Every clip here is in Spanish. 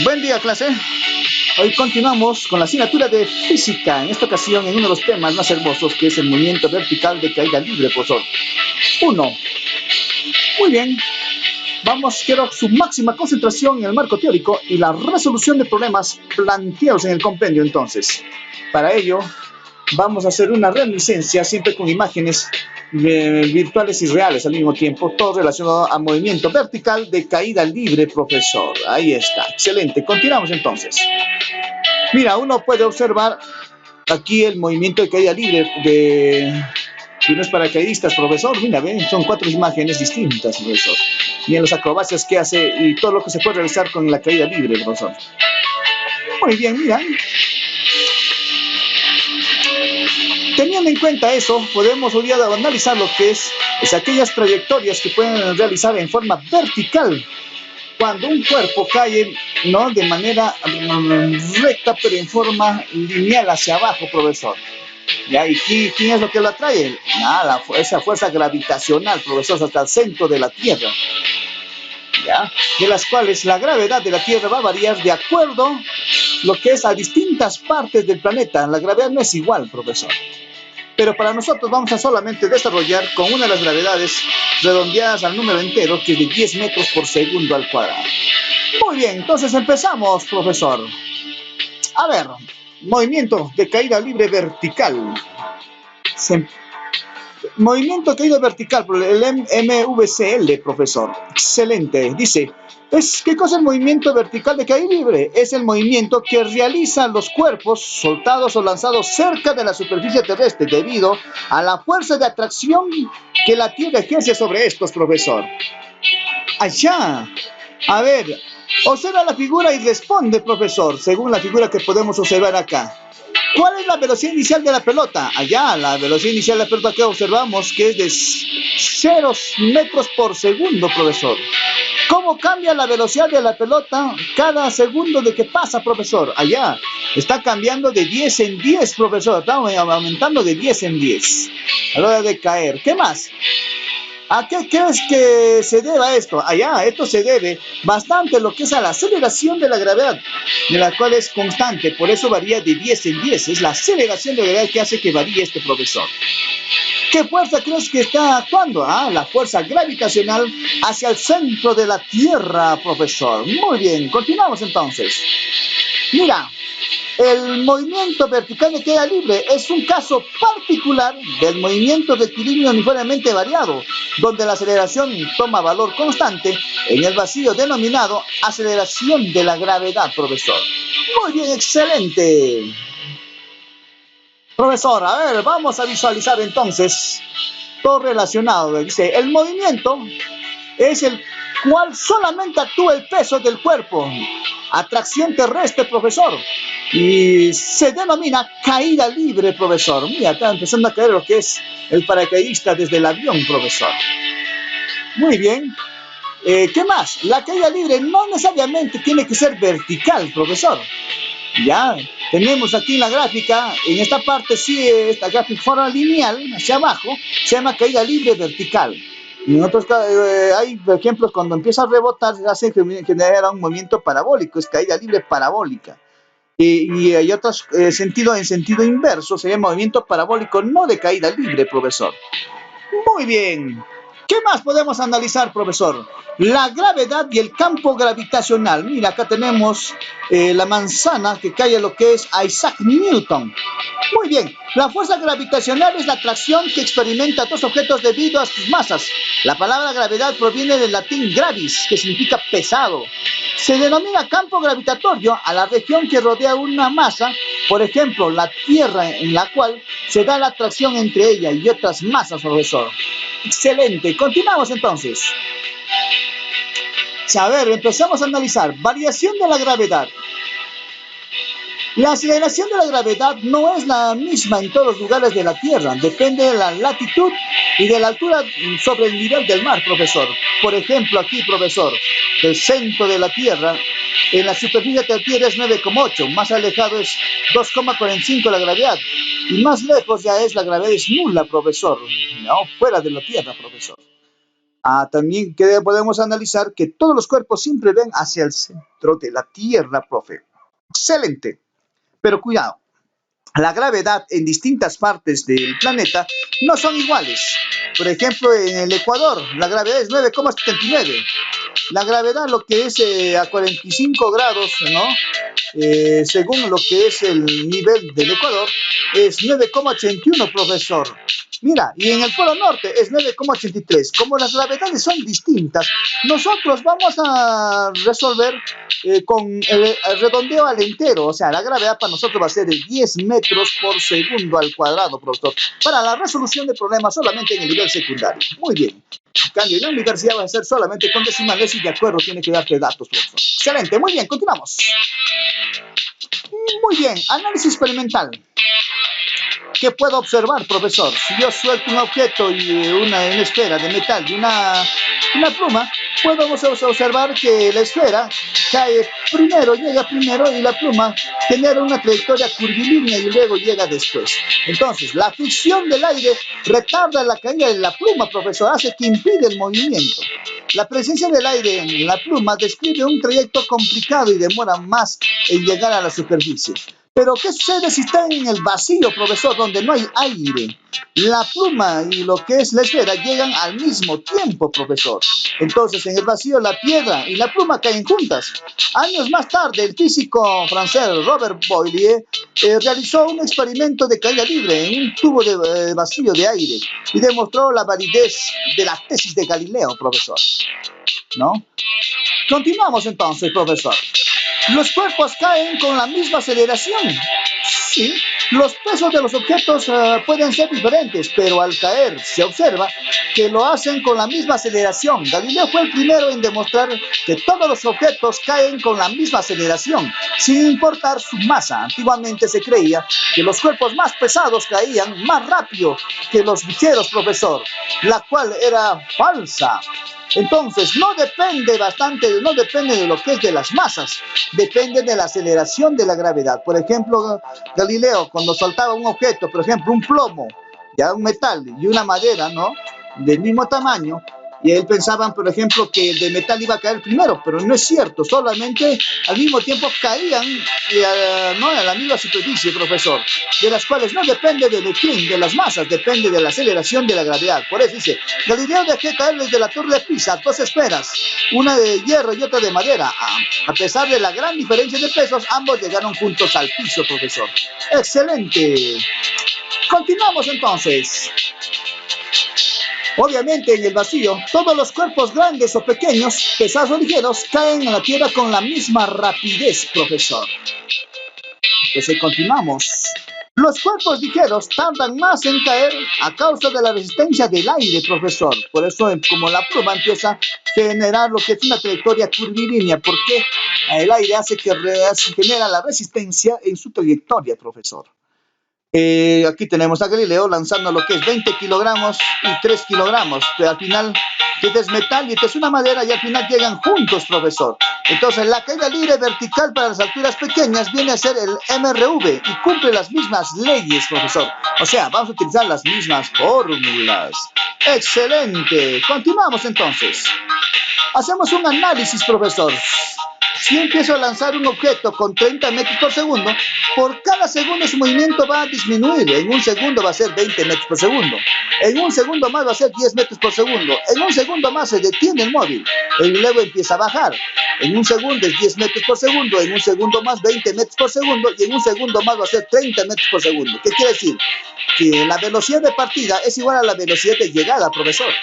Buen día, clase. Hoy continuamos con la asignatura de física, en esta ocasión en uno de los temas más hermosos, que es el movimiento vertical de caída libre, profesor. Uno. Muy bien. Vamos, quiero su máxima concentración en el marco teórico y la resolución de problemas planteados en el compendio, entonces. Para ello, vamos a hacer una reminiscencia siempre con imágenes virtuales y reales al mismo tiempo, todo relacionado al movimiento vertical de caída libre, profesor. Ahí está, excelente. Continuamos entonces. Mira, uno puede observar aquí el movimiento de caída libre de unos paracaidistas, profesor. Mira, ven, son 4 imágenes distintas, profesor. Miren las acrobacias que hace y todo lo que se puede realizar con la caída libre, profesor. Muy bien, mira. Teniendo en cuenta eso, podemos hoy día analizar lo que es aquellas trayectorias que pueden realizar en forma vertical cuando un cuerpo cae, ¿no?, de manera recta, pero en forma lineal hacia abajo, profesor. ¿Ya? ¿Y quién es lo que lo atrae? Esa fuerza gravitacional, profesor, hasta el centro de la Tierra. ¿Ya? De las cuales la gravedad de la Tierra va a variar de acuerdo lo que es a distintas partes del planeta. La gravedad no es igual, profesor. Pero para nosotros vamos a solamente desarrollar con una de las gravedades redondeadas al número entero, que es de 10 metros por segundo al cuadrado. Muy bien, entonces empezamos, profesor. A ver, movimiento de caída libre vertical. Movimiento de caída vertical, el MVCL, profesor. Excelente. Dice, ¿qué cosa es el movimiento vertical de caída libre? Es el movimiento que realizan los cuerpos soltados o lanzados cerca de la superficie terrestre debido a la fuerza de atracción que la Tierra ejerce sobre estos, profesor. Allá. A ver, observa la figura y responde, profesor, según la figura que podemos observar acá. ¿Cuál es la velocidad inicial de la pelota? Allá, la velocidad inicial de la pelota que observamos que es de 0 metros por segundo, profesor. ¿Cómo cambia la velocidad de la pelota cada segundo de que pasa, profesor? Allá, está cambiando de 10 en 10, profesor. Está aumentando de 10 en 10 a la hora de caer. ¿Qué más? ¿A qué crees que se deba esto? Allá, esto se debe bastante a lo que es a la aceleración de la gravedad, de la cual es constante, por eso varía de 10 en 10. Es la aceleración de la gravedad que hace que varíe este, profesor. ¿Qué fuerza crees que está actuando? La fuerza gravitacional hacia el centro de la Tierra, profesor. Muy bien, continuamos entonces. Mira, el movimiento vertical de caída libre es un caso particular del movimiento de equilibrio uniformemente variado, donde la aceleración toma valor constante en el vacío denominado aceleración de la gravedad, profesor. Muy bien, excelente. Profesor, a ver, vamos a visualizar entonces todo relacionado. Dice, el movimiento es el cual solamente actúa el peso del cuerpo. Atracción terrestre, profesor. Y se denomina caída libre, profesor. Mira, está empezando a caer lo que es el paracaidista desde el avión, profesor. Muy bien. ¿Qué más? La caída libre no necesariamente tiene que ser vertical, profesor. Ya, tenemos aquí la gráfica, en esta parte sí, esta gráfica forma lineal, hacia abajo, se llama caída libre vertical. Y en otros hay ejemplos cuando empieza a rebotar, hace genera un movimiento parabólico, es caída libre parabólica. Y hay otros en sentido inverso, se llama movimiento parabólico no de caída libre, profesor. Muy bien. ¿Qué más podemos analizar, profesor? La gravedad y el campo gravitacional. Mira, acá tenemos la manzana que cae a lo que es Isaac Newton. Muy bien, la fuerza gravitacional es la atracción que experimenta dos objetos debido a sus masas. La palabra gravedad proviene del latín gravis, que significa pesado. Se denomina campo gravitatorio a la región que rodea una masa, por ejemplo, la Tierra, en la cual se da la atracción entre ella y otras masas, profesor. Excelente, continuamos entonces. A ver, empezamos a analizar. Variación de la gravedad. La aceleración de la gravedad no es la misma en todos los lugares de la Tierra. Depende de la latitud y de la altura sobre el nivel del mar, profesor. Por ejemplo, aquí, profesor, el centro de la Tierra, en la superficie de la Tierra es 9,8. Más alejado es 2,45 la gravedad. Y más lejos ya es la gravedad es nula, profesor. No, fuera de la Tierra, profesor. También que podemos analizar que todos los cuerpos siempre ven hacia el centro de la Tierra, profe. Excelente. Pero cuidado, la gravedad en distintas partes del planeta no son iguales. Por ejemplo, en el Ecuador, la gravedad es 9,79. La gravedad, lo que es a 45 grados, ¿no? Según lo que es el nivel del Ecuador, es 9,81, profesor. Mira, y en el Polo Norte es 9,83. Como las gravedades son distintas, nosotros vamos a resolver con el redondeo al entero. O sea, la gravedad para nosotros va a ser de 10 metros por segundo al cuadrado, profesor, para la resolución de problemas solamente en el nivel secundario. Muy bien. En cambio, en la universidad va a ser solamente con decimales y de acuerdo tiene que darte datos, profesor. Excelente, muy bien, continuamos. Muy bien, análisis experimental. ¿Qué puedo observar, profesor? Si yo suelto un objeto y una esfera de metal y una pluma, podemos observar que la esfera cae primero, llega primero y la pluma genera una trayectoria curvilínea y luego llega después. Entonces, la fricción del aire retarda la caída de la pluma, profesor, hace que impide el movimiento. La presencia del aire en la pluma describe un trayecto complicado y demora más en llegar a la superficie. Pero, ¿qué sucede si está en el vacío, profesor, donde no hay aire? La pluma y lo que es la esfera llegan al mismo tiempo, profesor. Entonces, en el vacío, la piedra y la pluma caen juntas. Años más tarde, el físico francés Robert Boyle realizó un experimento de caída libre en un tubo de vacío de aire y demostró la validez de la tesis de Galileo, profesor. ¿No? Continuamos entonces, profesor. ¿Los cuerpos caen con la misma aceleración? Sí, los pesos de los objetos pueden ser diferentes, pero al caer se observa que lo hacen con la misma aceleración. Galileo fue el primero en demostrar que todos los objetos caen con la misma aceleración, sin importar su masa. Antiguamente se creía que los cuerpos más pesados caían más rápido que los ligeros, profesor, la cual era falsa. Entonces, no depende de lo que es de las masas, depende de la aceleración de la gravedad. Por ejemplo, Galileo, cuando soltaba un objeto, por ejemplo, un plomo, ya un metal y una madera, ¿no? Del mismo tamaño, y él pensaban, por ejemplo, que el de metal iba a caer primero, pero no es cierto, solamente al mismo tiempo caían ¿no? a la misma superficie, profesor, de las cuales no depende de las masas, depende de la aceleración de la gravedad. Por eso dice, Galileo dejó caer desde la torre de Pisa dos esferas, una de hierro y otra de madera. A pesar de la gran diferencia de pesos, ambos llegaron juntos al piso, profesor. ¡Excelente! Continuamos entonces. Obviamente en el vacío, todos los cuerpos grandes o pequeños, pesados o ligeros, caen a la Tierra con la misma rapidez, profesor. Entonces continuamos. Los cuerpos ligeros tardan más en caer a causa de la resistencia del aire, profesor. Por eso, como la pluma empieza a generar lo que es una trayectoria curvilínea, porque el aire hace que genera la resistencia en su trayectoria, profesor. Aquí tenemos a Galileo lanzando lo que es 20 kilogramos y 3 kilogramos, pero al final este es metal y este es una madera y al final llegan juntos, profesor. Entonces la caída libre vertical para las alturas pequeñas viene a ser el MRV y cumple las mismas leyes, profesor. O sea, vamos a utilizar las mismas fórmulas. ¡Excelente! Continuamos entonces. Hacemos un análisis, profesor. Si empiezo a lanzar un objeto con 30 metros por segundo, por cada segundo su movimiento va a disminuir. En un segundo va a ser 20 metros por segundo. En un segundo más va a ser 10 metros por segundo. En un segundo más se detiene el móvil. Y luego empieza a bajar. En un segundo es 10 metros por segundo. En un segundo más 20 metros por segundo. Y en un segundo más va a ser 30 metros por segundo. ¿Qué quiere decir? Que la velocidad de partida es igual a la velocidad de llegada, profesor.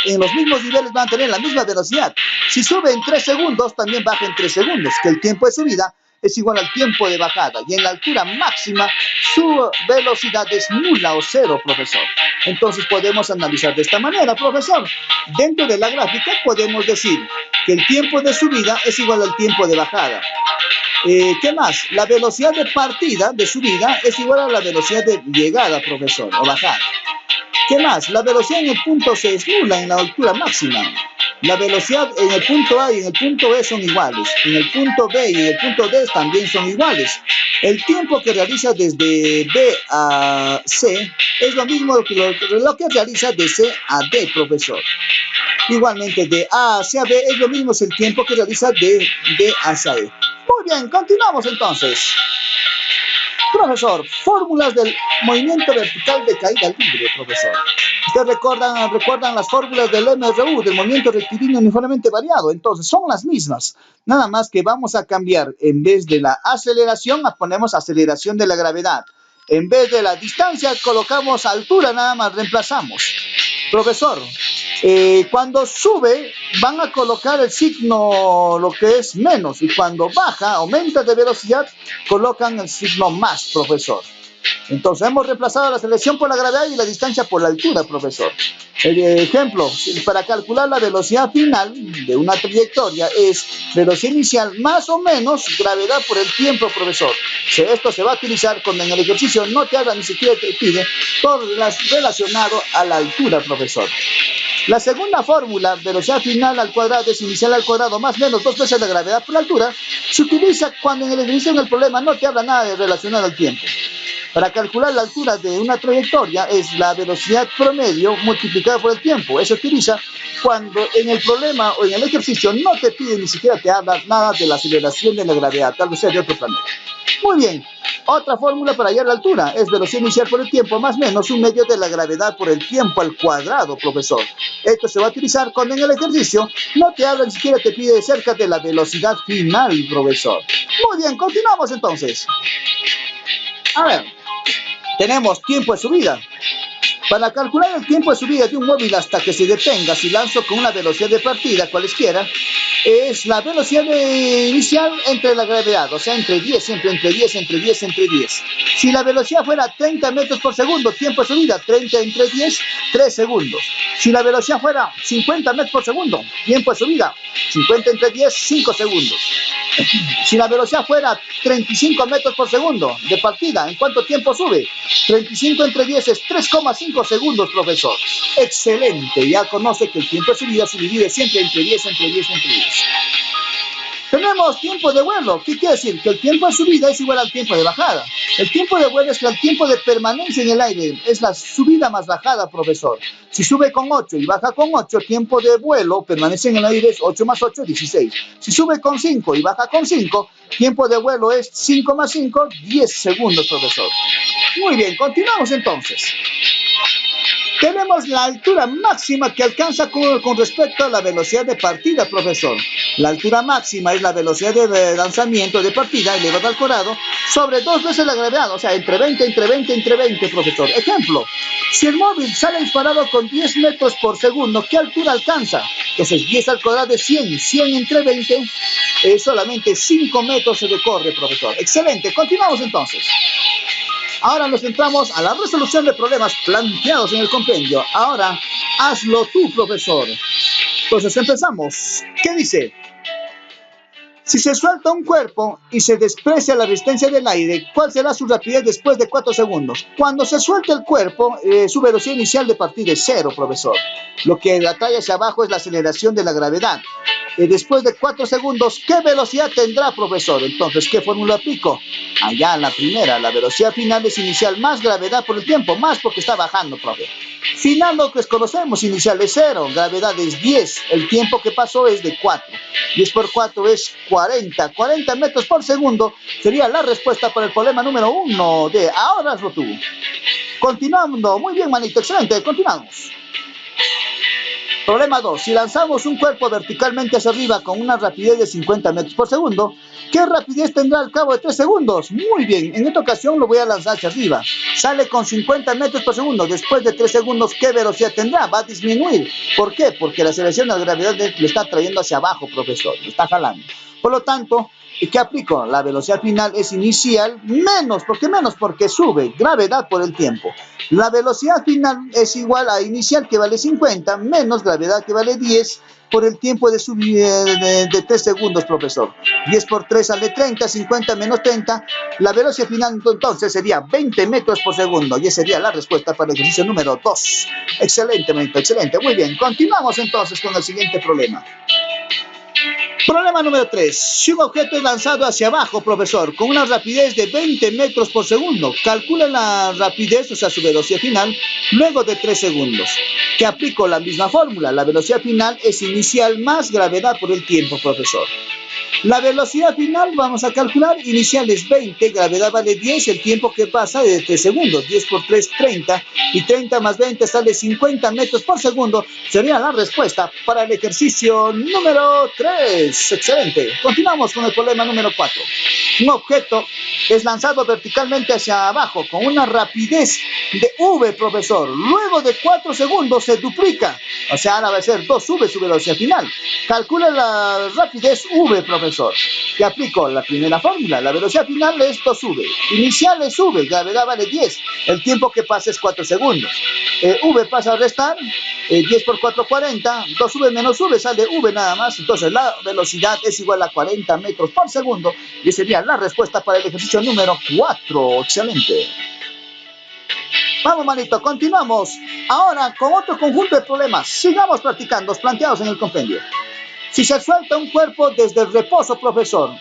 En los mismos niveles van a tener la misma velocidad. Si sube en 3 segundos, también baja en 3 segundos, que el tiempo de subida es igual al tiempo de bajada. Y en la altura máxima, su velocidad es nula o cero, profesor. Entonces podemos analizar de esta manera, profesor. Dentro de la gráfica podemos decir que el tiempo de subida es igual al tiempo de bajada. ¿Qué más? La velocidad de partida, de subida, es igual a la velocidad de llegada, profesor, o bajada. ¿Qué más? La velocidad en el punto C es nula en la altura máxima. La velocidad en el punto A y en el punto B son iguales. En el punto B y en el punto D también son iguales. El tiempo que realiza desde B a C es lo mismo que lo que realiza de C a D, profesor. Igualmente de A hacia B es lo mismo, es el tiempo que realiza de B hacia E. Muy bien, continuamos entonces. Profesor, fórmulas del movimiento vertical de caída libre, profesor. Ustedes recuerdan las fórmulas del MRU, del movimiento rectilíneo uniformemente variado. Entonces, son las mismas. Nada más que vamos a cambiar, en vez de la aceleración, ponemos aceleración de la gravedad. En vez de la distancia, colocamos altura, nada más reemplazamos. Profesor, cuando sube, van a colocar el signo, lo que es menos, y cuando baja, aumenta de velocidad, colocan el signo más, profesor. Entonces, hemos reemplazado la aceleración por la gravedad y la distancia por la altura, profesor. El ejemplo, para calcular la velocidad final de una trayectoria es velocidad inicial más o menos gravedad por el tiempo, profesor. Esto se va a utilizar cuando en el ejercicio no te haga ni siquiera te pide todo relacionado a la altura, profesor. La segunda fórmula, velocidad final al cuadrado es inicial al cuadrado más o menos 2 veces la gravedad por la altura, se utiliza cuando en el ejercicio en el problema no te habla nada de relacionado al tiempo. Para calcular la altura de una trayectoria es la velocidad promedio multiplicada por el tiempo. Eso se utiliza cuando en el problema o en el ejercicio no te pide ni siquiera te habla nada de la aceleración de la gravedad, tal vez sea de otro planeta. Muy bien, otra fórmula para hallar la altura es velocidad inicial por el tiempo más o menos un medio de la gravedad por el tiempo al cuadrado, profesor. Esto se va a utilizar cuando en el ejercicio no te habla ni siquiera te pide cerca de la velocidad final, profesor. Muy bien, continuamos entonces. A ver, tenemos tiempo de subida. Para calcular el tiempo de subida de un móvil hasta que se detenga, si lanzo con una velocidad de partida, cualesquiera, es la velocidad inicial entre la gravedad, o sea, entre 10, siempre entre 10, entre 10, entre 10. Si la velocidad fuera 30 metros por segundo, tiempo de subida, 30 entre 10, 3 segundos. Si la velocidad fuera 50 metros por segundo, tiempo de subida, 50 entre 10, 5 segundos. Si la velocidad fuera 35 metros por segundo de partida, ¿en cuánto tiempo sube? 35 entre 10 es 3,5 segundos, profesor. Excelente, ya conoce que el tiempo de subida se divide siempre entre 10, entre 10, entre 10. Tenemos tiempo de vuelo. ¿Qué quiere decir? Que el tiempo de subida es igual al tiempo de bajada. El tiempo de vuelo es el tiempo de permanencia en el aire. Es la subida más bajada, profesor. Si sube con 8 y baja con 8, tiempo de vuelo permanece en el aire es 8 más 8, 16. Si sube con 5 y baja con 5, tiempo de vuelo es 5 más 5, 10 segundos, profesor. Muy bien, continuamos entonces. Tenemos la altura máxima que alcanza con respecto a la velocidad de partida, profesor. La altura máxima es la velocidad de lanzamiento de partida elevada al cuadrado sobre 2 veces la gravedad, o sea, entre 20, entre 20, entre 20, profesor. Ejemplo, si el móvil sale disparado con 10 metros por segundo, ¿qué altura alcanza? Entonces, 10 al cuadrado es 100, 100 entre 20, solamente 5 metros se recorre, profesor. Excelente, continuamos entonces. Ahora nos centramos a la resolución de problemas planteados en el compendio. Ahora, hazlo tú, profesor. Entonces empezamos. ¿Qué dice? Si se suelta un cuerpo y se desprecia la resistencia del aire, ¿cuál será su rapidez después de 4 segundos? Cuando se suelta el cuerpo, su velocidad inicial de partida es 0, profesor. Lo que atrae hacia abajo es la aceleración de la gravedad. Después de 4 segundos, ¿qué velocidad tendrá, profesor? Entonces, ¿qué fórmula aplico? Allá, la primera, la velocidad final es inicial más gravedad por el tiempo, más porque está bajando, profe. Final lo que conocemos, inicial es 0, gravedad es 10, el tiempo que pasó es de 4. 10 por 4 es 40, 40 metros por segundo sería la respuesta para el problema número 1 de ahora hazlo tú. Continuando, muy bien, manito, excelente, continuamos. Problema 2. Si lanzamos un cuerpo verticalmente hacia arriba con una rapidez de 50 metros por segundo, ¿qué rapidez tendrá al cabo de 3 segundos? Muy bien, en esta ocasión lo voy a lanzar hacia arriba. Sale con 50 metros por segundo. Después de 3 segundos, ¿qué velocidad tendrá? Va a disminuir. ¿Por qué? Porque la aceleración de la gravedad le está trayendo hacia abajo, profesor. Le está jalando. Por lo tanto, ¿qué aplico? La velocidad final es inicial menos. ¿Por qué menos? Porque sube gravedad por el tiempo. La velocidad final es igual a inicial, que vale 50, menos gravedad, que vale 10, por el tiempo de subida de 3 segundos, profesor. 10 por 3 sale 30, 50 menos 30. La velocidad final entonces sería 20 metros por segundo. Y esa sería la respuesta para el ejercicio número 2. Excelente, excelente. Muy bien, continuamos entonces con el siguiente problema. Problema número 3. Si un objeto es lanzado hacia abajo, profesor, con una rapidez de 20 metros por segundo, calcula la rapidez, o sea, su velocidad final, luego de 3 segundos. Que aplico la misma fórmula. La velocidad final es inicial más gravedad por el tiempo, profesor. La velocidad final vamos a calcular, inicial es 20, gravedad vale 10, el tiempo que pasa es de 3 segundos, 10 por 3, 30, y 30 más 20 sale 50 metros por segundo, sería la respuesta para el ejercicio número 3. Excelente. Continuamos con el problema número 4. Un objeto es lanzado verticalmente hacia abajo con una rapidez de v, profesor. Luego de 4 segundos se duplica, o sea, ahora va a ser 2v su velocidad final. Calcula la rapidez v, profesor. Que aplico la primera fórmula. La velocidad final es 2v. Inicial es v, gravedad vale 10. El tiempo que pasa es 4 segundos. V pasa a restar. 10 por 4, 40. 2v menos v sale v nada más. Entonces la velocidad es igual a 40 metros por segundo. Y sería la respuesta para el ejercicio número 4. Excelente. Vamos, manito, continuamos. Ahora con otro conjunto de problemas. Sigamos practicando, planteados en el compendio. Si se suelta un cuerpo desde el reposo, profesor,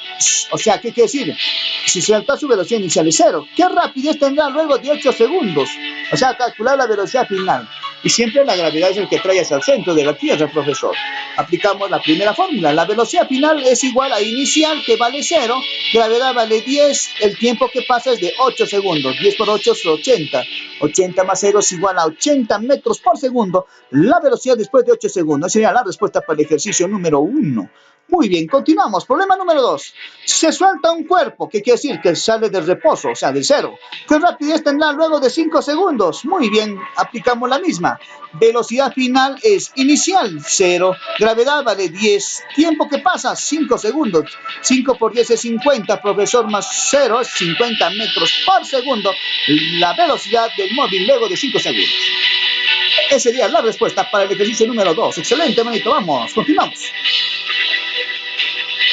o sea, ¿qué quiere decir? Si suelta su velocidad inicial es 0, ¿qué rapidez tendrá luego de 8 segundos? O sea, calcular la velocidad final. Y siempre la gravedad es el que trae hacia el centro de la Tierra, profesor. Aplicamos la primera fórmula. La velocidad final es igual a inicial, que vale 0, gravedad vale 10, el tiempo que pasa es de 8 segundos. 10 por 8 es 80. 80 más 0 es igual a 80 metros por segundo. La velocidad después de 8 segundos sería la respuesta para el ejercicio número 1. Muy bien, continuamos. Problema número 2. Se suelta un cuerpo, ¿qué quiere decir? Que sale del reposo, o sea, del 0. ¿Qué rapidez tendrá luego de 5 segundos? Muy bien, aplicamos la misma. Velocidad final es inicial, 0. Gravedad vale 10. Tiempo que pasa, 5 segundos. 5 por 10 es 50, profesor, más 0 es 50 metros por segundo. La velocidad del móvil luego de 5 segundos. Esa sería la respuesta para el ejercicio número 2. Excelente, manito, vamos, continuamos.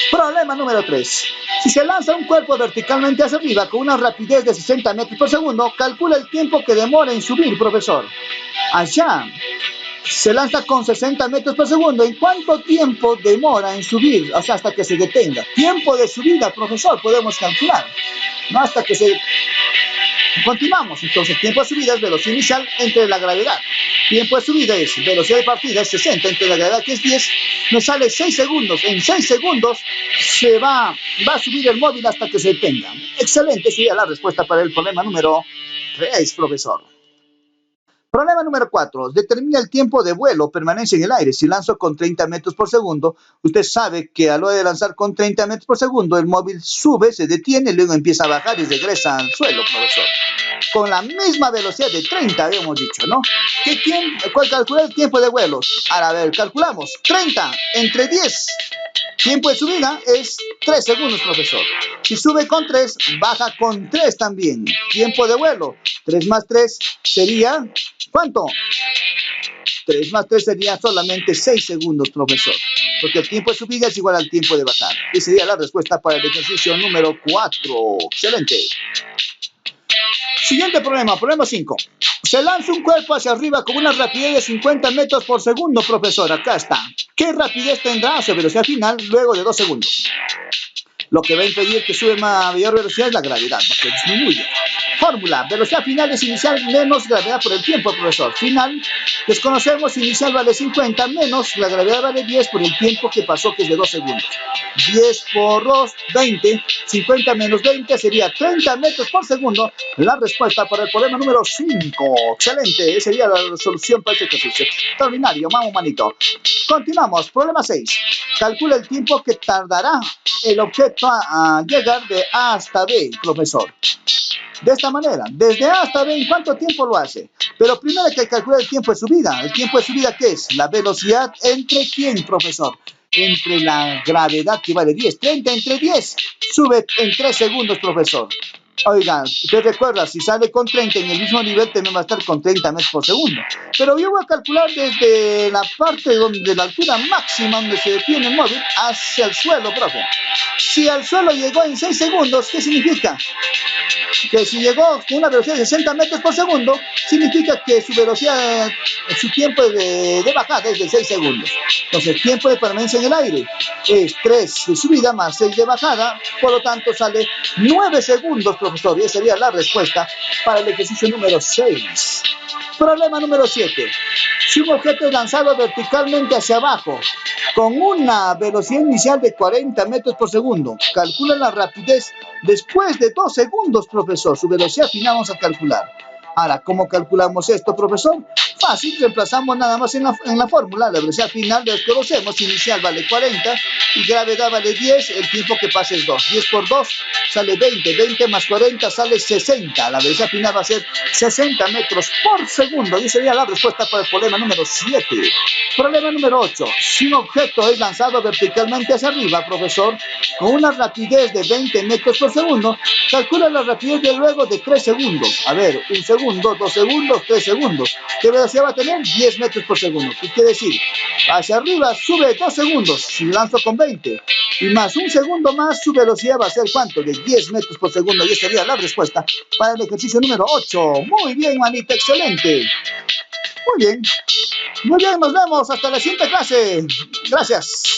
Problema número 3. Si se lanza un cuerpo verticalmente hacia arriba con una rapidez de 60 metros por segundo, calcula el tiempo que demora en subir, profesor. Allá se lanza con 60 metros por segundo. ¿En cuánto tiempo demora en subir? O sea, hasta que se detenga. Tiempo de subida, profesor, podemos calcular. No hasta que se... Continuamos. Entonces, tiempo de subida es velocidad inicial entre la gravedad. Tiempo de subida es velocidad de partida es 60 entre la gravedad que es 10. Me sale 6 segundos. En 6 segundos se va a subir el móvil hasta que se detenga. Excelente, sería la respuesta para el problema número 3, profesor. Problema número 4. Determina el tiempo de vuelo o permanencia en el aire. Si lanzo con 30 metros por segundo, usted sabe que a la hora de lanzar con 30 metros por segundo, el móvil sube, se detiene, luego empieza a bajar y regresa al suelo, profesor. Con la misma velocidad de 30, habíamos dicho, ¿no? ¿Cuál calcula el tiempo de vuelo? Ahora, a ver, calculamos. 30 entre 10. Tiempo de subida es 3 segundos, profesor. Si sube con 3, baja con 3 también. Tiempo de vuelo. 3 más 3 sería... ¿Cuánto? 3 más 3 sería solamente 6 segundos, profesor. Porque el tiempo de subida es igual al tiempo de bajar. Y sería la respuesta para el ejercicio número 4. Excelente. Siguiente problema, problema 5. Se lanza un cuerpo hacia arriba con una rapidez de 50 metros por segundo, profesor. Acá está. ¿Qué rapidez tendrá su velocidad final luego de 2 segundos? Lo que va a impedir que sube mayor velocidad es la gravedad, porque disminuye. Fórmula, velocidad final es inicial menos gravedad por el tiempo, profesor. Final, desconocemos, inicial vale 50 menos, la gravedad vale 10 por el tiempo que pasó, que es de 2 segundos. 10 por 2, 20, 50 menos 20 sería 30 metros por segundo. La respuesta para el problema número 5. Excelente, esa sería la solución para este ejercicio. Extraordinario, vamos, manito. Continuamos, problema 6. Calcula el tiempo que tardará el objeto a llegar de A hasta B, profesor. De esta manera, desde A hasta B, ¿en cuánto tiempo lo hace? Pero primero hay que calcular el tiempo de subida. ¿El tiempo de subida qué es? La velocidad entre quién, profesor. Entre la gravedad que vale 10. 30 entre 10. Sube en 3 segundos, profesor. Oigan, usted recuerda, si sale con 30 en el mismo nivel, también va a estar con 30 metros por segundo. Pero yo voy a calcular desde la parte donde la altura máxima donde se detiene el móvil hacia el suelo, profe. Si al suelo llegó en 6 segundos, ¿qué significa? Que si llegó con una velocidad de 60 metros por segundo, significa que su velocidad, su tiempo de bajada es de 6 segundos. Entonces, tiempo de permanencia en el aire es 3 de subida más 6 de bajada, por lo tanto sale 9 segundos, profesor, y esa sería la respuesta para el ejercicio número 6. Problema número 7. Si un objeto es lanzado verticalmente hacia abajo con una velocidad inicial de 40 metros por segundo, calcula la rapidez después de 2 segundos, profesor. Su velocidad final vamos a calcular. Ahora, ¿cómo calculamos esto, profesor? Fácil, reemplazamos nada más en la fórmula. La velocidad final la conocemos, inicial vale 40 y gravedad vale 10, el tiempo que pasa es 2. 10 por 2 sale 20, 20 más 40 sale 60. La velocidad final va a ser 60 metros por segundo. Y sería la respuesta para el problema número 7. Problema número 8. Si un objeto es lanzado verticalmente hacia arriba, profesor, con una rapidez de 20 metros por segundo, calcula la rapidez de luego de 3 segundos. A ver, 1 segundo, 2 segundos, 3 segundos. ¿Qué velocidad va a tener? 10 metros por segundo. ¿Qué quiere decir? Hacia arriba sube 2 segundos, si lanzo con 20. Y más 1 segundo más, su velocidad va a ser ¿cuánto? De 10 metros por segundo. Y esa sería la respuesta para el ejercicio número 8. Muy bien, manita, excelente. Muy bien. Muy bien, nos vemos hasta la siguiente clase. Gracias.